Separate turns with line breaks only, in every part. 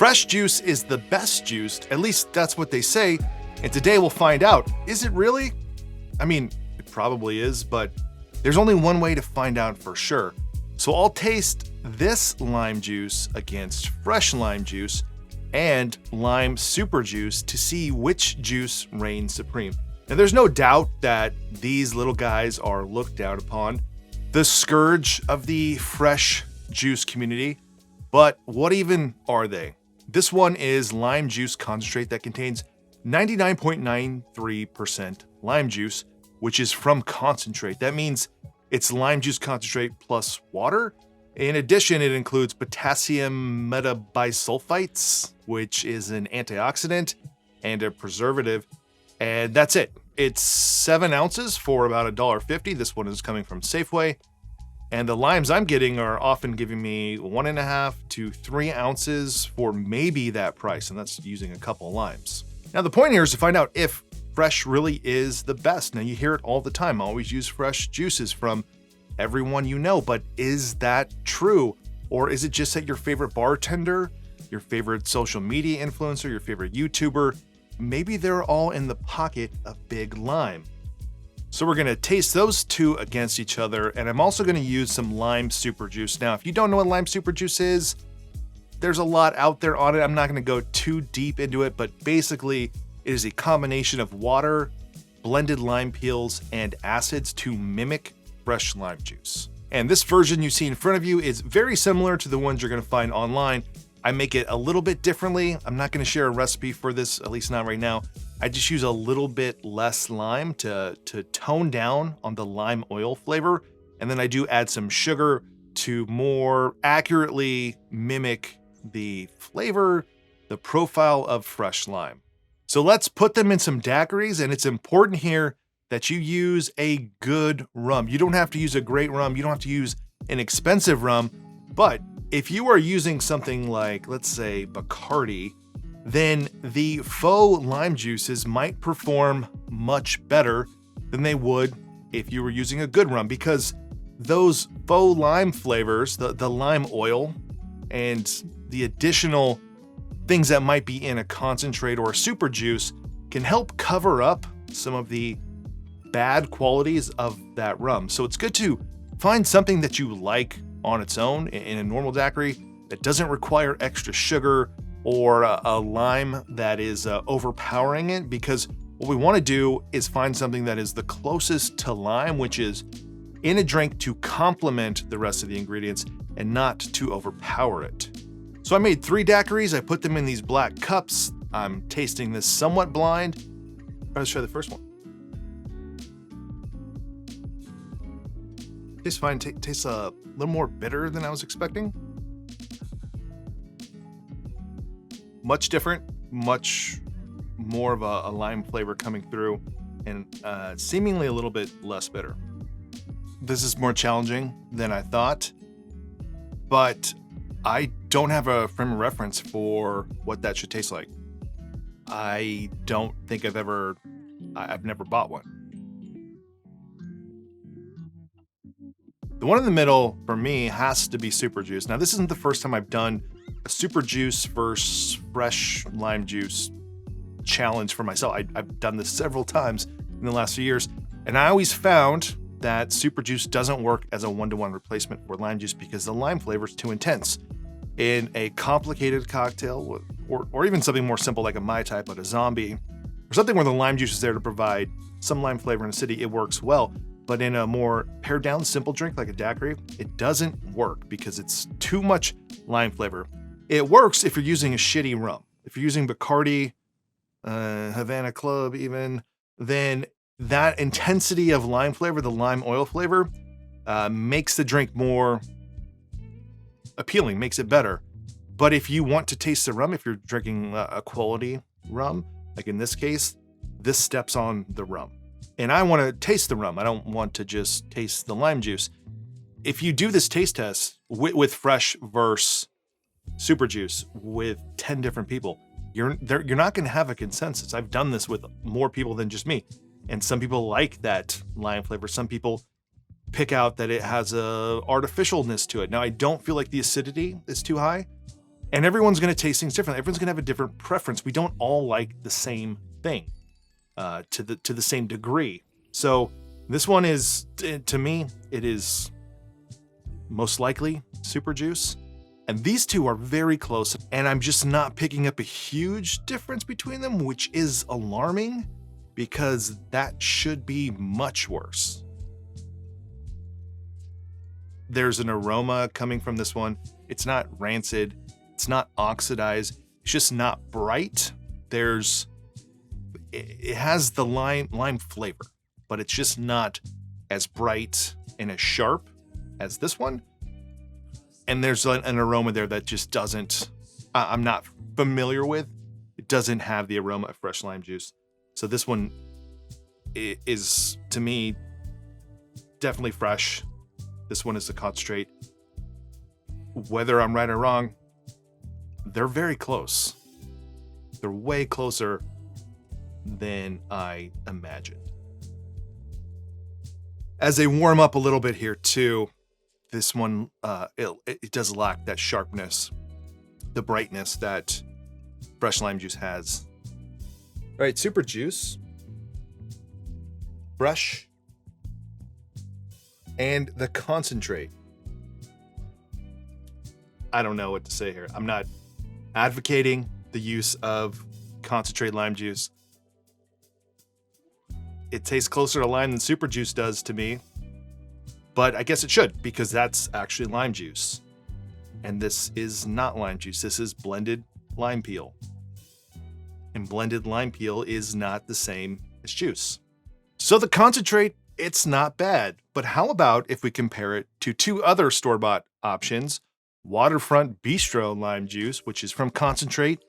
Fresh juice is the best juice, at least that's what they say, and today we'll find out. Is it really? I mean, it probably is, but there's only one way to find out for sure. So I'll taste this lime juice against fresh lime juice and lime super juice to see which juice reigns supreme. Now there's no doubt that these little guys are looked down upon, the scourge of the fresh juice community, but what even are they? This one is lime juice concentrate that contains 99.93% lime juice, which is from concentrate. That means it's lime juice concentrate plus water. In addition, it includes potassium metabisulfites, which is an antioxidant and a preservative, and that's it. It's 7 ounces for about $1.50. This one is coming from Safeway. And the limes I'm getting are often giving me 1.5 to 3 ounces for maybe that price, and that's using a couple of limes. Now the point here is to find out if fresh really is the best. Now you hear it all the time, always use fresh juices from everyone you know, but is that true? Or is it just that your favorite bartender, your favorite social media influencer, your favorite YouTuber, maybe they're all in the pocket of Big Lime? So we're gonna taste those two against each other, and I'm also gonna use some lime super juice. Now, if you don't know what lime super juice is, there's a lot out there on it. I'm not gonna go too deep into it, but basically it is a combination of water, blended lime peels, and acids to mimic fresh lime juice. And this version you see in front of you is very similar to the ones you're gonna find online. I make it a little bit differently. I'm not gonna share a recipe for this, at least not right now. I just use a little bit less lime to tone down on the lime oil flavor. And then I do add some sugar to more accurately mimic the flavor, the profile of fresh lime. So let's put them in some daiquiris, and it's important here that you use a good rum. You don't have to use a great rum. You don't have to use an expensive rum, but if you are using something like, let's say, Bacardi, then the faux lime juices might perform much better than they would if you were using a good rum, because those faux lime flavors, the lime oil, and the additional things that might be in a concentrate or a super juice can help cover up some of the bad qualities of that rum. So it's good to find something that you like on its own in a normal daiquiri that doesn't require extra sugar or a lime that is overpowering it, because what we want to do is find something that is the closest to lime, which is in a drink to complement the rest of the ingredients and not to overpower it. So I made 3 daiquiris. I put them in these black cups. I'm tasting this somewhat blind. Let's try the first one. Tastes fine. Tastes a little more bitter than I was expecting. Much different, much more of a lime flavor coming through, and seemingly a little bit less bitter. This is more challenging than I thought, but I don't have a frame of reference for what that should taste like. I don't think I've never bought one. The one in the middle for me has to be super juice. Now, this isn't the first time I've done a super juice versus fresh lime juice challenge for myself. I've done this several times in the last few years, and I always found that super juice doesn't work as a 1-to-1 replacement for lime juice because the lime flavor is too intense. In a complicated cocktail, or even something more simple like a Mai Tai, but a zombie, or something where the lime juice is there to provide some lime flavor in a city, it works well. But in a more pared down simple drink like a daiquiri, it doesn't work because it's too much lime flavor. It works if you're using a shitty rum. If you're using Bacardi, Havana Club even, then that intensity of lime flavor, the lime oil flavor, makes the drink more appealing, makes it better. But if you want to taste the rum, if you're drinking a quality rum, like in this case, this steps on the rum. And I want to taste the rum. I don't want to just taste the lime juice. If you do this taste test with fresh versus super juice with 10 different people, you're not going to have a consensus. I've done this with more people than just me. And some people like that lime flavor. Some people pick out that it has a artificialness to it. Now, I don't feel like the acidity is too high. And everyone's going to taste things differently. Everyone's going to have a different preference. We don't all like the same thing to the same degree. So this one is, to me, it is most likely Super Juice. And these two are very close, and I'm just not picking up a huge difference between them, which is alarming because that should be much worse. There's an aroma coming from this one. It's not rancid. It's not oxidized. It's just not bright. It has the lime flavor, but it's just not as bright and as sharp as this one. And there's an aroma there that just doesn't, I'm not familiar with. It doesn't have the aroma of fresh lime juice. So this one is, to me, definitely fresh. This one is the concentrate. Whether I'm right or wrong, they're very close. They're way closer than I imagined. As they warm up a little bit here too, this one, it does lack that sharpness, the brightness that fresh lime juice has. All right, Super Juice, fresh, and the concentrate. I don't know what to say here. I'm not advocating the use of concentrate lime juice. It tastes closer to lime than Super Juice does to me, but I guess it should because that's actually lime juice. And this is not lime juice. This is blended lime peel. And blended lime peel is not the same as juice. So the concentrate, it's not bad. But how about if we compare it to two other store-bought options, Waterfront Bistro lime juice, which is from concentrate,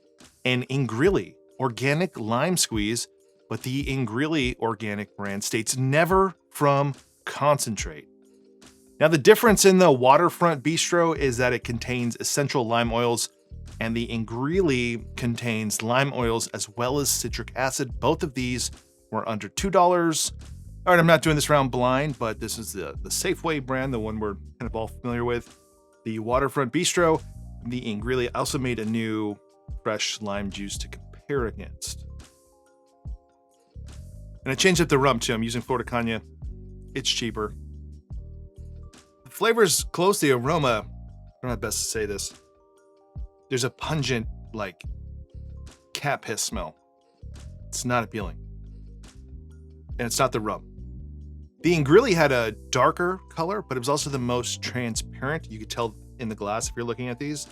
and Ingrilli organic lime squeeze, but the Ingrilli organic brand states never from concentrate. Now the difference in the Waterfront Bistro is that it contains essential lime oils, and the Ingrilli contains lime oils as well as citric acid. Both of these were under $2. All right, I'm not doing this round blind, but this is the Safeway brand, the one we're kind of all familiar with. The Waterfront Bistro, the Ingrilli. I also made a new fresh lime juice to compare against. And I changed up the rum too. I'm using Florida Caña. It's cheaper. The flavor's close to the aroma. I don't know how best to say this. There's a pungent, like, cat piss smell. It's not appealing. And it's not the rum. The Ingrilli had a darker color, but it was also the most transparent. You could tell in the glass if you're looking at these.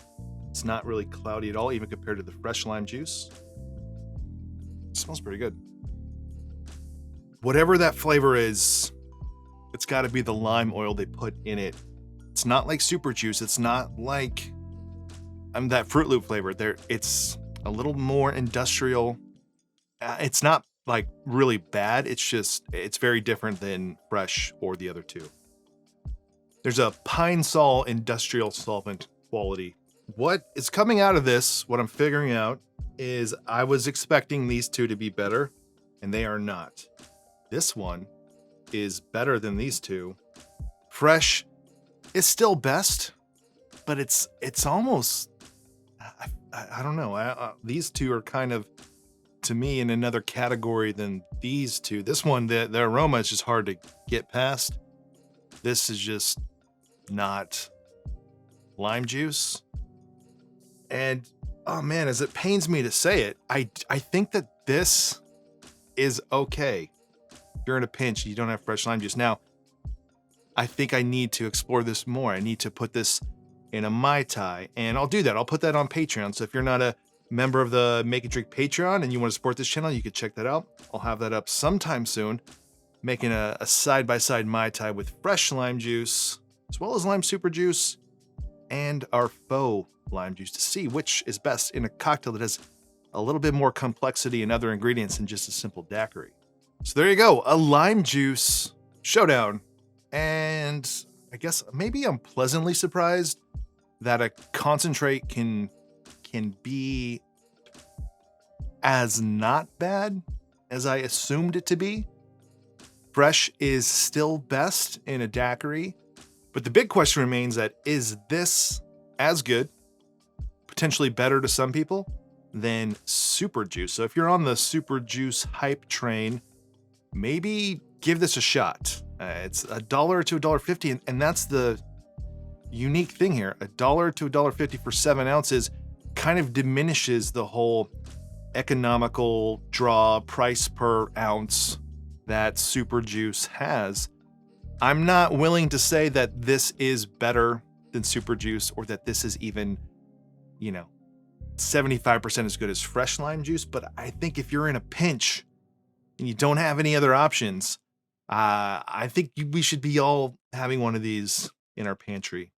It's not really cloudy at all, even compared to the fresh lime juice. It smells pretty good. Whatever that flavor is, it's got to be the lime oil they put in it. It's not like Super Juice. It's not like that Fruit Loop flavor. It's a little more industrial. It's not like really bad. It's very different than fresh or the other two. There's a Pine Sol industrial solvent quality. What is coming out of this, what I'm figuring out, is I was expecting these two to be better, and they are not. This one is better than these two. Fresh is still best, but it's almost, I don't know. These two are kind of, to me, in another category than these two. This one, the aroma is just hard to get past. This is just not lime juice. And, oh man, as it pains me to say it, I think that this is okay. If you're in a pinch, you don't have fresh lime juice. Now, I think I need to explore this more. I need to put this in a Mai Tai, and I'll do that. I'll put that on Patreon. So if you're not a member of the Make and Drink Patreon and you want to support this channel, you can check that out. I'll have that up sometime soon, making a side-by-side Mai Tai with fresh lime juice, as well as lime super juice, and our faux lime juice to see which is best in a cocktail that has a little bit more complexity and other ingredients than just a simple daiquiri. So there you go, a lime juice showdown. And I guess maybe I'm pleasantly surprised that a concentrate can be as not bad as I assumed it to be. Fresh is still best in a daiquiri, but the big question remains that is this as good, potentially better to some people than super juice. So if you're on the super juice hype train, maybe give this a shot. It's $1 to $1.50, and that's the unique thing here. $1 to $1.50 for 7 ounces kind of diminishes the whole economical draw price per ounce that super juice has. I'm not willing to say that this is better than super juice, or that this is even, 75% as good as fresh lime juice. But I think if you're in a pinch and you don't have any other options, I think we should be all having one of these in our pantry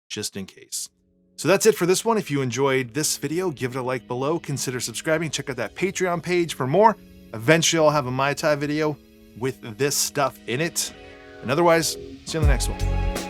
just in case. So that's it for this one. If you enjoyed this video, give it a like below, consider subscribing, check out that Patreon page for more. Eventually I'll have a Mai Tai video with this stuff in it. And otherwise, see you on the next one.